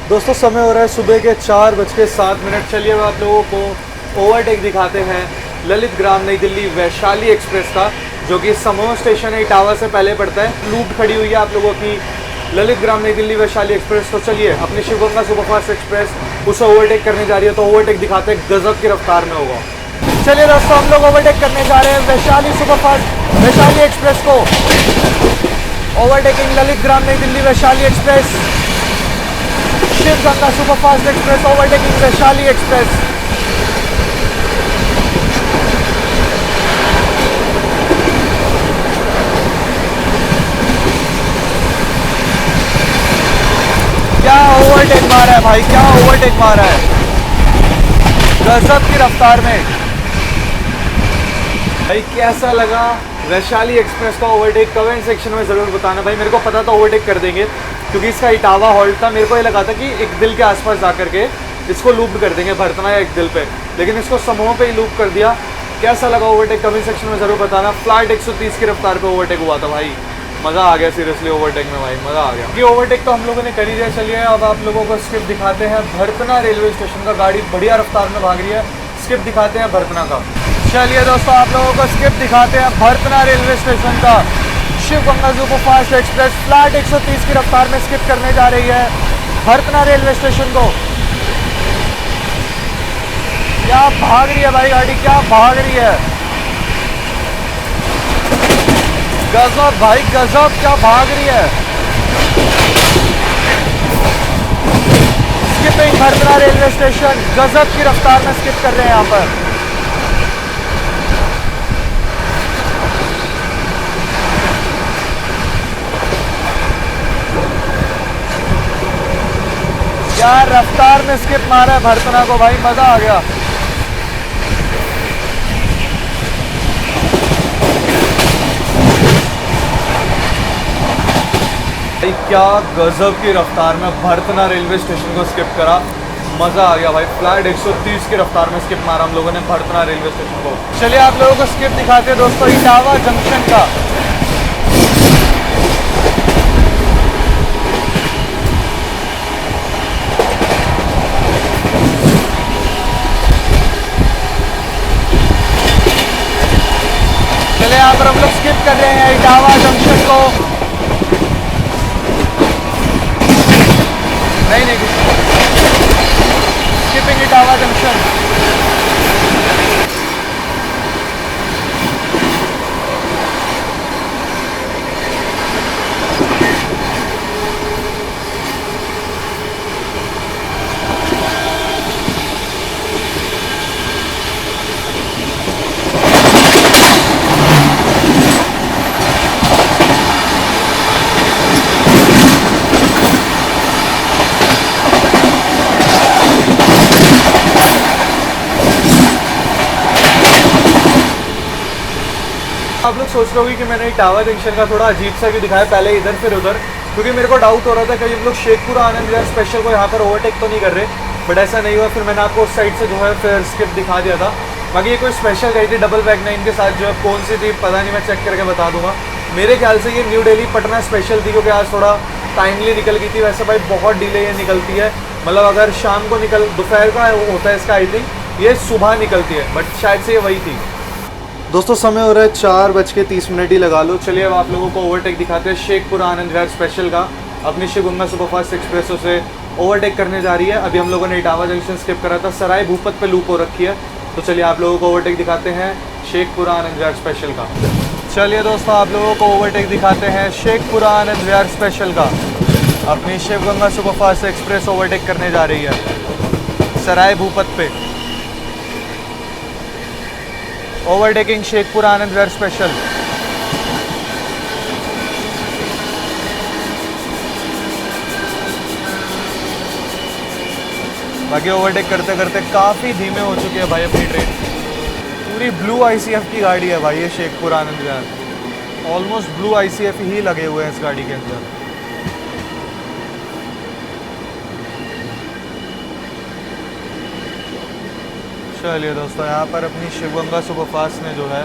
दोस्तों समय हो रहा है सुबह के 4:07। चलिए आप लोगों को ओवरटेक दिखाते हैं ललित ग्राम नई दिल्ली वैशाली एक्सप्रेस का, जो कि समोह स्टेशन है इटावा से पहले पड़ता है। लूप खड़ी हुई है आप लोगों की ललित ग्राम नई दिल्ली वैशाली एक्सप्रेस। तो चलिए अपनी शिवगंगा सुपरफास्ट एक्सप्रेस उसे ओवरटेक करने जा रही है, तो ओवरटेक दिखाते हैं गजब की रफ्तार में होगा। चलिए दोस्तों हम लोग ओवरटेक करने जा रहे हैं वैशाली सुपरफास्ट वैशाली एक्सप्रेस को। Overtaking Lalitgram Nai Delhi Vaishali express, Shiv Ganga superfast express overtaking Vaishali express. क्या ओवरटेक मारा है भाई, क्या ओवरटेक मारा है गजब की रफ्तार में भाई। कैसा लगा वैशाली एक्सप्रेस का ओवरटेक कमेंट सेक्शन में ज़रूर बताना भाई। मेरे को पता था ओवरटेक कर देंगे क्योंकि इसका इटावा हॉल्ट था। मेरे को ये लगा था कि एक दिल के आसपास जा करके इसको लूप कर देंगे भरतना या एक दिल पे, लेकिन इसको समूह पे ही लूप कर दिया। कैसा लगा ओवरटेक कमेंट सेक्शन में ज़रूर बताना। फ्लाइट 130 की रफ्तार पे ओवरटेक हुआ था भाई, मज़ा आ गया सीरियसली ओवरटेक में भाई, मज़ा आ गया। ये ओवरटेक तो हम लोगों ने कर ही दिया। चलिए अब आप लोगों को स्किप दिखाते हैं भरतना रेलवे स्टेशन का। गाड़ी बढ़िया रफ्तार में भाग रही है, स्किप दिखाते हैं भरतना का। चलिए दोस्तों आप लोगों को स्किप दिखाते हैं भरतना रेलवे स्टेशन का। Shiv Ganga superfast express flat 130 की रफ्तार में स्किप करने जा रही है भरतना रेलवे स्टेशन को। क्या भाग रही है भाई गाड़ी, क्या भाग रही है, गजब भाई गजब, क्या भाग रही है। स्किपिंग भरतना रेलवे स्टेशन, गजब की रफ्तार में स्किप कर रहे हैं यहाँ पर। क्या रफ्तार में स्किप मारा है भरतना को भाई, मजा आ गया। भाई क्या गजब की रफ्तार में भरतना रेलवे स्टेशन को स्किप करा, मजा आ गया भाई। फ्लैट 130 की रफ्तार में स्किप मारा हम लोगों ने भरतना रेलवे स्टेशन को। चलिए आप लोगों को स्किप दिखाते हैं दोस्तों इटावा जंक्शन का। चलिए यहाँ पर हम लोग स्किप कर रहे हैं इटावा जंक्शन को। नहीं स्किपिंग इटावा जंक्शन। आप लोग सोच रहे होंगे कि मैंने इटावा जंक्शन का थोड़ा अजीब सा भी दिखाया, पहले इधर फिर उधर, क्योंकि मेरे को डाउट हो रहा था कहीं हम लोग शेखपुरा आनंद विहार स्पेशल को यहाँ पर ओवरटेक तो नहीं कर रहे, बट ऐसा नहीं हुआ। फिर मैंने आपको उस साइड से जो है फिर स्किप दिखा दिया था। बाकी ये कोई स्पेशल गई थी डबल बैग 9 के साथ, जो है कौन सी थी पता नहीं, मैं चेक करके बता दूंगा। मेरे ख्याल से ये न्यू दिल्ली पटना स्पेशल थी, क्योंकि आज थोड़ा टाइमली निकल गई थी। वैसे भाई बहुत डिले ये निकलती है, मतलब अगर शाम को दोपहर का होता है इसका, आई थिंक ये सुबह निकलती है, बट शायद से ये वही थी। दोस्तों समय हो रहा है 4:30 ही लगा लो। चलिए अब आप लोगों को ओवरटेक दिखाते हैं शेखपुरा आनंद विहार स्पेशल का। अपनी शिव गंगा सुपरफास्ट एक्सप्रेस से ओवरटेक करने जा रही है। अभी हम लोगों ने इटावा जंक्शन स्किप करा था, सराय भूपत पे लूप हो रखी है। तो चलिए आप लोगों को ओवरटेक दिखाते हैं शेखपुरा आनंद विहार स्पेशल का। चलिए दोस्तों आप लोगों को ओवरटेक दिखाते हैं शेखपुरा आनंद विहार स्पेशल का। अपनी Shiv Ganga superfast express overtake करने जा रही है सराय भूपत पे। Overtaking Sheikhpura Anand Vihar special. बाकी ओवरटेक करते करते काफ़ी धीमे हो चुके हैं भाई अपनी ट्रेन। पूरी ब्लू आईसीएफ की गाड़ी है भाई ये शेखपुरा आनंद विहार। ऑलमोस्ट ब्लू आईसीएफ ही लगे हुए हैं इस गाड़ी के अंदर। चलिए दोस्तों यहाँ पर अपनी शिवगंगा सुपरफास्ट ने जो है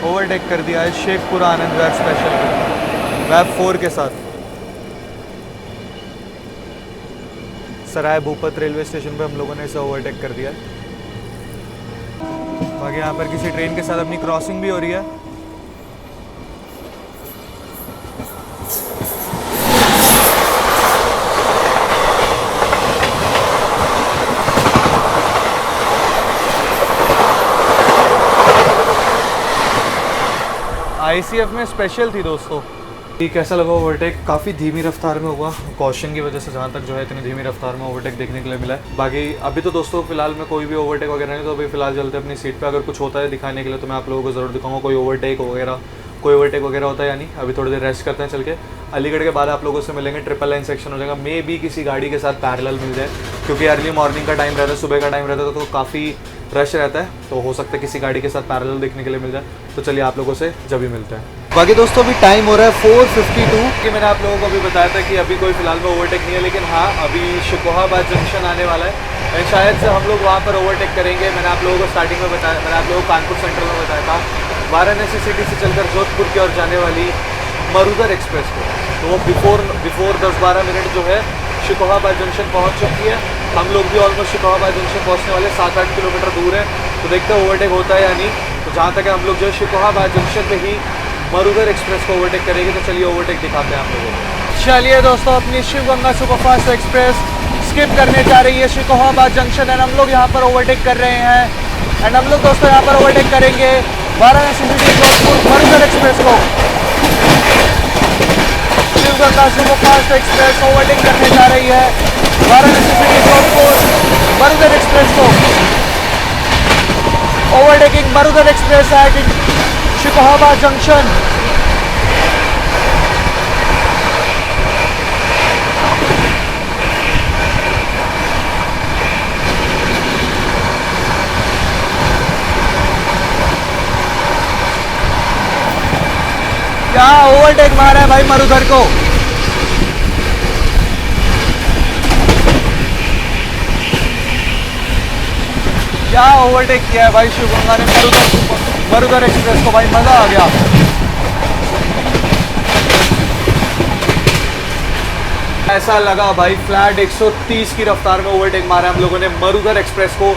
ओवरटेक कर दिया है शेखपुरा आनंद विहार स्पेशल वैब 4 के साथ। सराय भूपत रेलवे स्टेशन पे हम लोगों ने इसे ओवरटेक कर दिया है। बाकी यहाँ पर किसी ट्रेन के साथ अपनी क्रॉसिंग भी हो रही है। आईसीएफ में स्पेशल थी दोस्तों। ये कैसा लगा ओवरटेक? काफ़ी धीमी रफ्तार में हुआ, कॉशन की वजह से जहाँ तक जो है इतनी धीमी रफ्तार में ओवरटेक देखने के लिए मिला है। बाकी अभी तो दोस्तों फिलहाल में कोई भी ओवरटेक वगैरह नहीं, तो अभी फिलहाल चलते हैं अपनी सीट पे। अगर कुछ होता है दिखाने के लिए तो मैं आप लोगों को ज़रूर दिखाऊंगा कोई ओवरटेक वगैरह होता है या नहीं। अभी थोड़ी देर रेस्ट करते हैं चल के। अलीगढ़ के बाद आप लोगों से मिलेंगे, ट्रिपल लाइन सेक्शन हो जाएगा। मे भी किसी गाड़ी के साथ पैरेलल मिल जाए, क्योंकि अर्ली मॉर्निंग का टाइम रहता है, सुबह का टाइम रहता है, तो काफ़ी रश रहता है, तो हो सकता है किसी गाड़ी के साथ पैरेलल देखने के लिए मिल जाए। तो चलिए आप लोगों से जब भी मिलते हैं। बाकी दोस्तों अभी टाइम हो रहा है 4:52 कि मैंने आप लोगों को अभी बताया था कि अभी कोई फिलहाल में ओवरटेक नहीं है, लेकिन हाँ अभी शिकोहाबाद जंक्शन आने वाला है, शायद से हम लोग वहाँ पर ओवरटेक करेंगे। मैंने आप लोगों को स्टार्टिंग में बताया, मैंने आप लोगों को कानपुर सेंट्रल में बताया था, वाराणसी सिटी से चलकर जोधपुर की ओर जाने वाली मरुधर एक्सप्रेस को, तो वो बिफोर 10-12 मिनट जो है शिकोहाबाद जंक्शन पहुँच चुकी है। हम लोग भी ऑलमोस्ट शिकोहाबाद जंक्शन पहुँचने वाले 7-8 किलोमीटर दूर है, तो देखते हैं ओवरटेक होता है या नहीं। तो जहाँ तक है हम लोग जो है शिकोहाबाद जंक्शन पे ही मरुधर एक्सप्रेस को ओवरटेक करेंगे। तो चलिए ओवरटेक दिखाते हैं आप लोगों को। चलिए दोस्तों अपनी Shiv Ganga superfast express skip करने जा रही है शिकोहाबाद जंक्शन, एंड हम लोग यहाँ पर ओवरटेक कर रहे हैं। एंड हम लोग दोस्तों यहाँ पर ओवरटेक करेंगे वाराणसी सिटी जोधपुर मरुधर एक्सप्रेस को। Shiv Ganga superfast express overtake करने जा रही है वाराणसी सिटी जोधपुर मरुधर एक्सप्रेस को। Overtaking Marudhar express at Shikohabad junction. क्या ओवरटेक मारा है भाई मरुधर को। क्या ओवरटेक किया है भाई शिवगंगा ने मरुधर एक्सप्रेस को। भाई मजा आ गया। ऐसा लगा भाई फ्लैट 130 की रफ्तार में ओवरटेक मारा हम लोगों ने मरुधर एक्सप्रेस को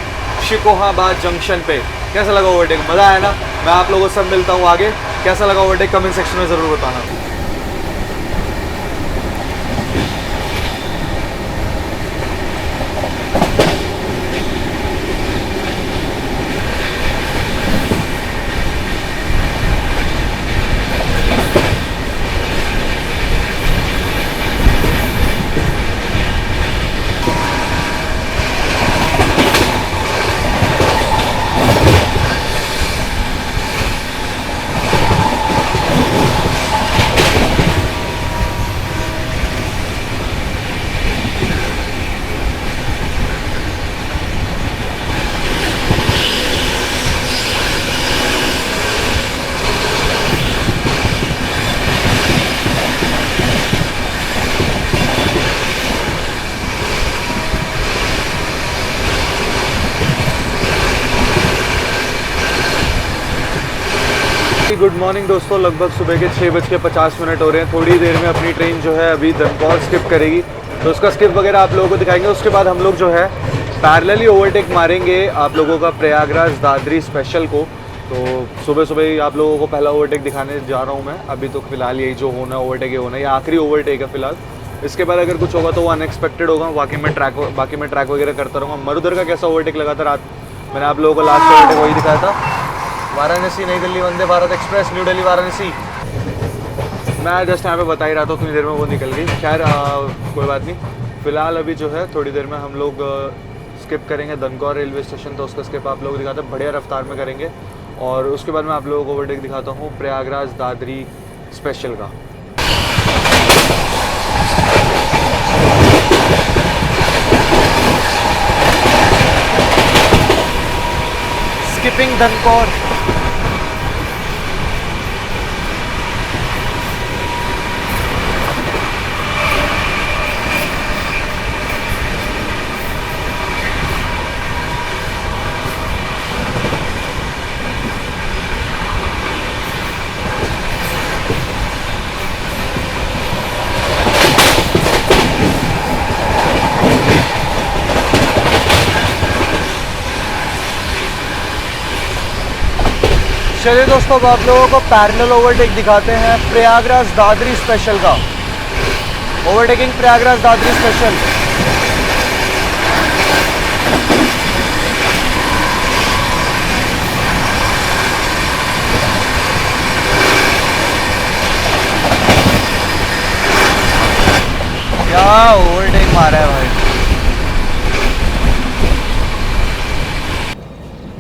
शिकोहाबाद जंक्शन पे। कैसा लगा ओवरटेक, मजा आया ना। मैं आप लोगों से मिलता हूँ आगे। कैसा लगा ओवरटेक कमेंट सेक्शन में जरूर बताना। गुड मॉर्निंग दोस्तों, लगभग सुबह के 6:50 हो रहे हैं। थोड़ी देर में अपनी ट्रेन जो है अभी दनकौर स्किप करेगी, तो उसका स्किप वगैरह आप लोगों को दिखाएंगे। उसके बाद हम लोग जो है पैरेलली ओवरटेक मारेंगे आप लोगों का प्रयागराज दादरी स्पेशल को। तो सुबह सुबह ही आप लोगों को पहला ओवरटेक दिखाने जा रहा हूँ मैं। अभी तो फिलहाल यही जो होना ओवरटेक ये होना, ये आखिरी ओवरटेक है फिलहाल। इसके बाद अगर कुछ होगा तो वो अनएक्सपेक्टेड होगा। बाकी मैं ट्रैक वगैरह करता रहूँगा। मरुधर का कैसा ओवरटेक लगा था रात, मैंने आप लोगों को लास्ट ओवरटेक वही दिखाया था। वाराणसी नई दिल्ली वंदे भारत एक्सप्रेस न्यू दिल्ली वाराणसी। मैं जस्ट यहाँ पे बता ही रहा था, उतनी देर में वो निकल गई। खैर कोई बात नहीं। फ़िलहाल अभी जो है थोड़ी देर में हम लोग स्किप करेंगे दनकौर रेलवे स्टेशन, तो उसका स्किप आप लोग दिखाते हैं बढ़िया रफ्तार में करेंगे। और उसके बाद मैं आप लोगों को ओवरटेक दिखाता हूँ प्रयागराज दादरी स्पेशल का। स्किपिंग दनकौर। चलिए दोस्तों, अब आप लोगों को पैरेलल ओवरटेक दिखाते हैं प्रयागराज दादरी स्पेशल का। Overtaking Prayagraj Dadri special. क्या ओवरटेक मारा है भाई।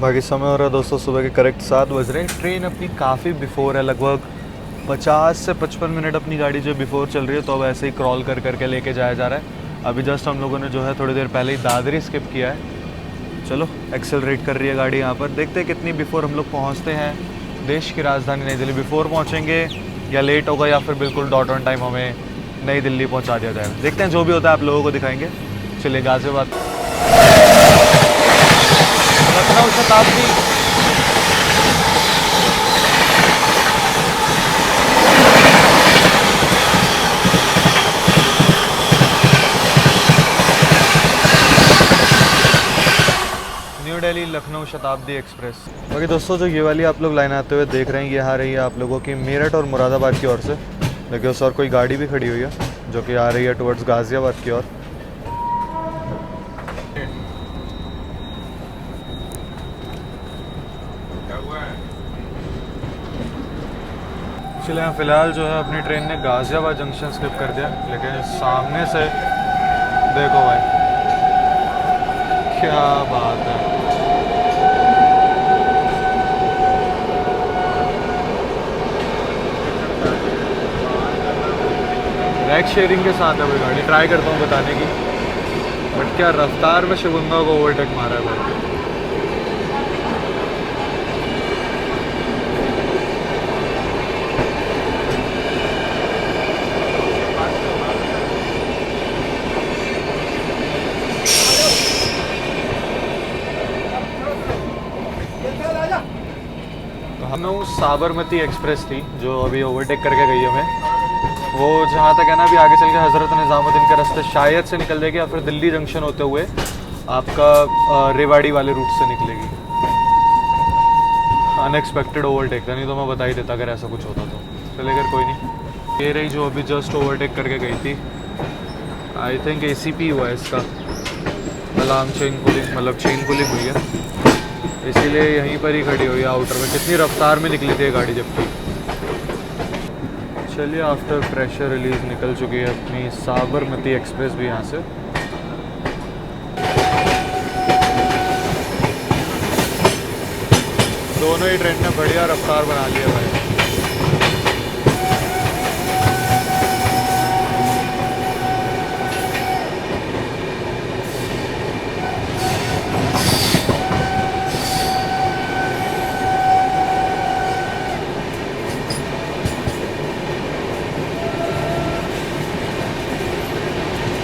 बाकी समय हो रहा है दोस्तों सुबह के करेक्ट 7 बज रहे हैं। ट्रेन अपनी काफ़ी बिफोर है, लगभग 50 से 55 मिनट अपनी गाड़ी जो बिफोर चल रही है। तो अब ऐसे ही क्रॉल कर करके लेके जाया जा रहा है। अभी जस्ट हम लोगों ने जो है थोड़ी देर पहले ही दादरी स्किप किया है। चलो एक्सेलरेट कर रही है गाड़ी यहाँ पर। देखते हैं कितनी बिफोर हम लोग पहुँचते हैं देश की राजधानी नई दिल्ली। बिफोर पहुँचेंगे या लेट होगा या फिर बिल्कुल डॉट ऑन टाइम हमें नई दिल्ली पहुँचा दिया जाएगा। देखते हैं, जो भी होता है आप लोगों को दिखाएंगे। चलिए गाजियाबाद लखनऊ शताब्दी। न्यू दिल्ली लखनऊ शताब्दी एक्सप्रेस। बाकी दोस्तों जो ये वाली आप लोग लाइन आते हुए देख रहे हैं, ये आ रही है आप लोगों की मेरठ और मुरादाबाद की ओर से। लेकिन उस और कोई गाड़ी भी खड़ी हुई है जो कि आ रही है टुवर्ड्स गाजियाबाद की ओर। चलिए फ़िलहाल जो है अपनी ट्रेन ने गाज़ियाबाद जंक्शन स्किप कर दिया, लेकिन सामने से देखो भाई क्या बात है। रैक शेयरिंग के साथ है वो गाड़ी। ट्राई करता हूँ बताने की, बट क्या रफ्तार में शिवगंगा को ओवरटेक मारा है भाई। साबरमती एक्सप्रेस थी जो अभी ओवरटेक करके गई हमें। वो जहाँ तक है ना, अभी आगे चल के हज़रत निज़ामुद्दीन के रास्ते शायद से निकल जाएगी या फिर दिल्ली जंक्शन होते हुए आपका रेवाड़ी वाले रूट से निकलेगी। अनएक्सपेक्टेड ओवरटेक था, नहीं तो मैं बता ही देता अगर ऐसा कुछ होता तो। चले अगर कोई नहीं। ये रही जो अभी जस्ट ओवरटेक करके गई थी। आई थिंक ACP हुआ है इसका, अलार्म चेन पुलिंग, मतलब चेन पुलिंग हुई है, इसीलिए यहीं पर ही खड़ी हुई है आउटर में। कितनी रफ्तार में निकली थी ये गाड़ी जबकि। चलिए आफ्टर प्रेशर रिलीज निकल चुकी है अपनी साबरमती एक्सप्रेस भी यहाँ से। दोनों ही ट्रेन ने बढ़िया रफ्तार बना लिया भाई।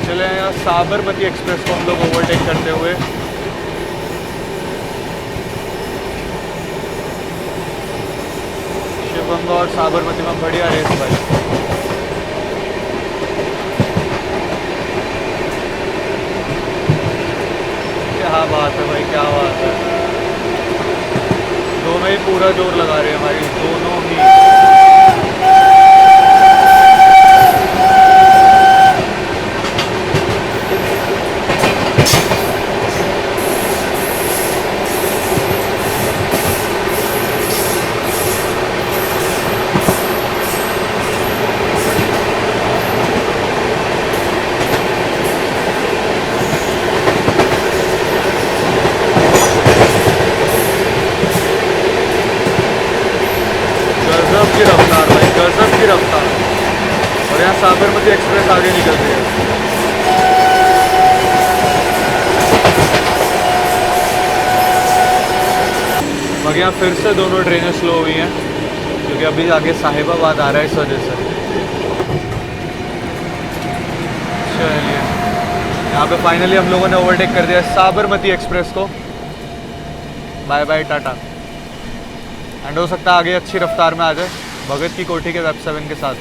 चले यहाँ साबरमती एक्सप्रेस को हम लोग ओवरटेक करते हुए। शिवगंगा और साबरमती में बढ़िया रेस भाई। क्या बात है भाई, क्या बात है। दोनों ही पूरा जोर लगा रहे हैं भाई, दोनों ही। गजब की रफ्तार भाई, गजब की रफ्तार। और यहाँ साबरमती एक्सप्रेस आगे निकल रही है। मगर यहाँ फिर से दोनों ट्रेनें स्लो हुई हैं क्योंकि अभी आगे साहिबाबाद आ रहा है, इस वजह से। चलिए यहाँ पे फाइनली हम लोगों ने ओवरटेक कर दिया साबरमती एक्सप्रेस को। Bye bye tata. एंड हो सकता है आगे अच्छी रफ्तार में आ जाए भगत की कोठी के वेब 7 के साथ।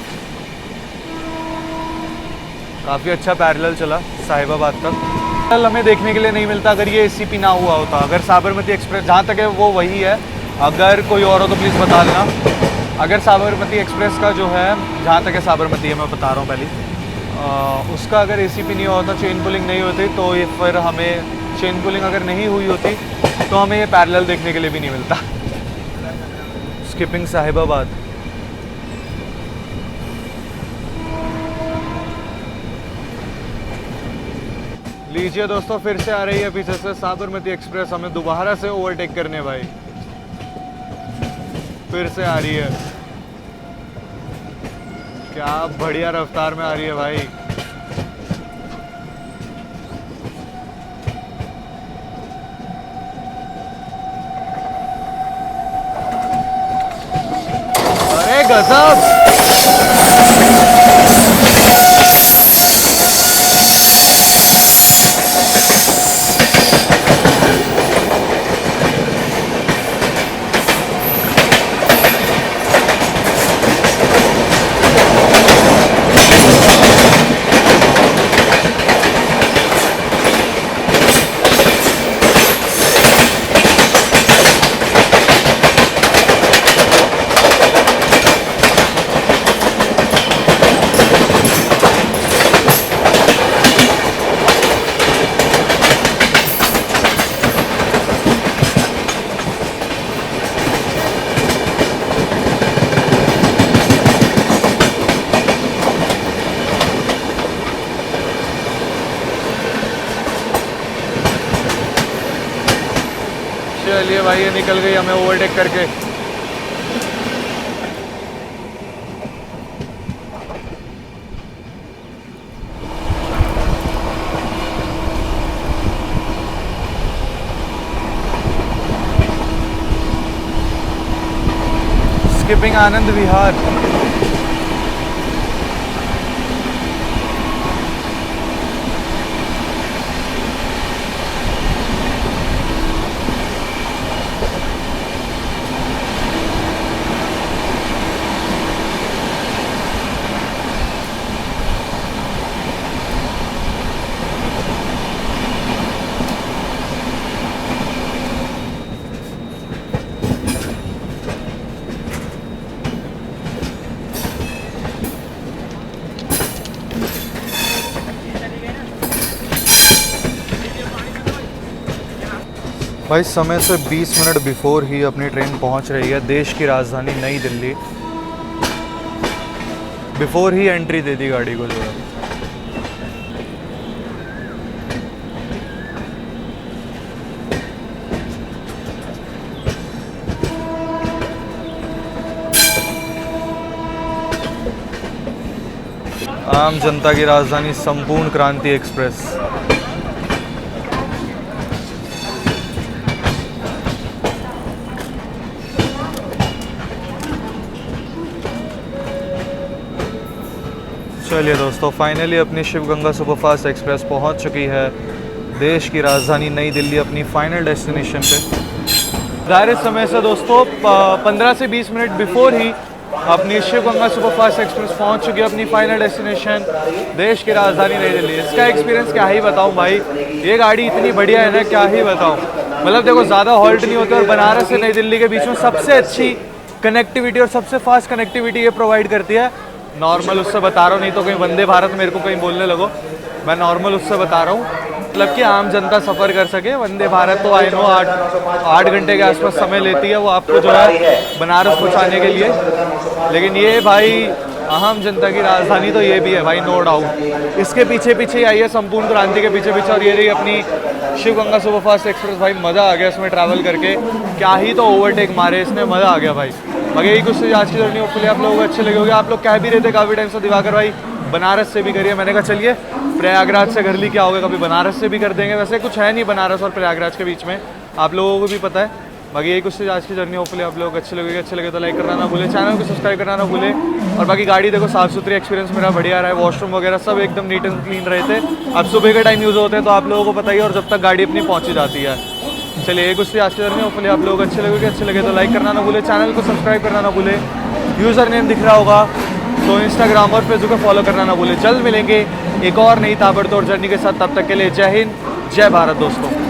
काफ़ी अच्छा पैरेलल चला साहिबाबाद तक। हमें देखने के लिए नहीं मिलता अगर ये ACP ना हुआ होता। अगर साबरमती एक्सप्रेस, जहाँ तक है वो वही है, अगर कोई और हो तो प्लीज़ बता देना। अगर साबरमती एक्सप्रेस का जो है, जहाँ तक है साबरमती है मैं बता रहा हूँ पहले, उसका अगर ACP नहीं हुआ होता, चेन पुलिंग नहीं होती, तो ये फिर हमें चेन पुलिंग अगर नहीं हुई होती तो हमें ये पैरेलल देखने के लिए भी नहीं मिलता। स्किपिंग साहिबाबाद। लीजिए दोस्तों, फिर से आ रही है पीछे से साबरमती एक्सप्रेस हमें दोबारा से ओवरटेक करने भाई। फिर से आ रही है, क्या बढ़िया रफ्तार में आ रही है भाई। अरे गजब। चलिए भाई, ये निकल गई हमें ओवरटेक करके। स्किपिंग आनंद विहार। भाई समय से 20 मिनट बिफोर ही अपनी ट्रेन पहुंच रही है देश की राजधानी नई दिल्ली। बिफोर ही एंट्री दे दी गाड़ी को जो है। आम जनता की राजधानी संपूर्ण क्रांति एक्सप्रेस। चलिए दोस्तों, फाइनली अपनी शिव गंगा सुपरफास्ट एक्सप्रेस पहुंच चुकी है देश की राजधानी नई दिल्ली अपनी फाइनल डेस्टिनेशन पे। जाहिर समय से दोस्तों 15 से 20 मिनट बिफोर ही अपनी शिव गंगा सुपरफास्ट एक्सप्रेस पहुंच चुकी है अपनी फाइनल डेस्टिनेशन देश की राजधानी नई दिल्ली। इसका एक्सपीरियंस क्या ही बताऊं भाई, ये गाड़ी इतनी बढ़िया है ना, क्या ही बताऊं। मतलब देखो, ज़्यादा हॉल्ट नहीं होते और बनारस से नई दिल्ली के बीच में सबसे अच्छी कनेक्टिविटी और सबसे फास्ट कनेक्टिविटी ये प्रोवाइड करती है। नॉर्मल उससे बता रहा हूँ, नहीं तो कहीं वंदे भारत मेरे को कहीं बोलने लगो। मैं नॉर्मल उससे बता रहा हूँ, मतलब कि आम जनता सफ़र कर सके। वंदे भारत तो आई नो 8 घंटे के आसपास समय लेती है वो आपको जो है बनारस पहुँचाने के लिए। लेकिन ये भाई आम जनता की राजधानी तो ये भी है भाई, नो डाउट। इसके पीछे पीछे ही आई है संपूर्ण क्रांति के पीछे पीछे, और ये रही अपनी शिव गंगा सुपरफास्ट एक्सप्रेस। भाई मज़ा आ गया इसमें ट्रैवल करके, क्या ही तो ओवरटेक मारे इसने, मज़ा आ गया भाई। बाकी यही कुछ आज की जर्नी होपफुली आप लोगों को अच्छे लगे होंगे। आप लोग कह भी रहे थे काफ़ी टाइम से दिवाकर भाई बनारस से भी करिए, मैंने कहा चलिए प्रयागराज से कर ली, क्या होगा, कभी बनारस से भी कर देंगे। वैसे कुछ है नहीं बनारस और प्रयागराज के बीच में, आप लोगों को भी पता है। बाकी यही कुछ आज की जर्नी होपफुली आप लोगों को अच्छे लगे तो लाइक करना ना भूले, चैनल को सब्सक्राइब करना ना भूले। और बाकी गाड़ी देखो साफ़ सुथरी, एक्सपीरियंस मेरा बढ़िया रहा है, वॉशरूम वगैरह सब एकदम नीट एंड क्लीन रहे थे। अब सुबह के टाइम यूज़ होते हैं तो आप लोगों को पता ही है, और जब तक गाड़ी अपनी पहुँची जाती है। चलिए ये कुछ आज की जर्नी होपफुली आप लोगों को अच्छे लगे तो लाइक करना ना भूले, चैनल को सब्सक्राइब करना ना भूले। यूज़र नेम दिख रहा होगा तो इंस्टाग्राम और फेसबुक पर फॉलो करना ना भूले। जल्द मिलेंगे एक और नई ताबड़तोड़ जर्नी के साथ, तब तक के लिए जय हिंद, जय भारत दोस्तों।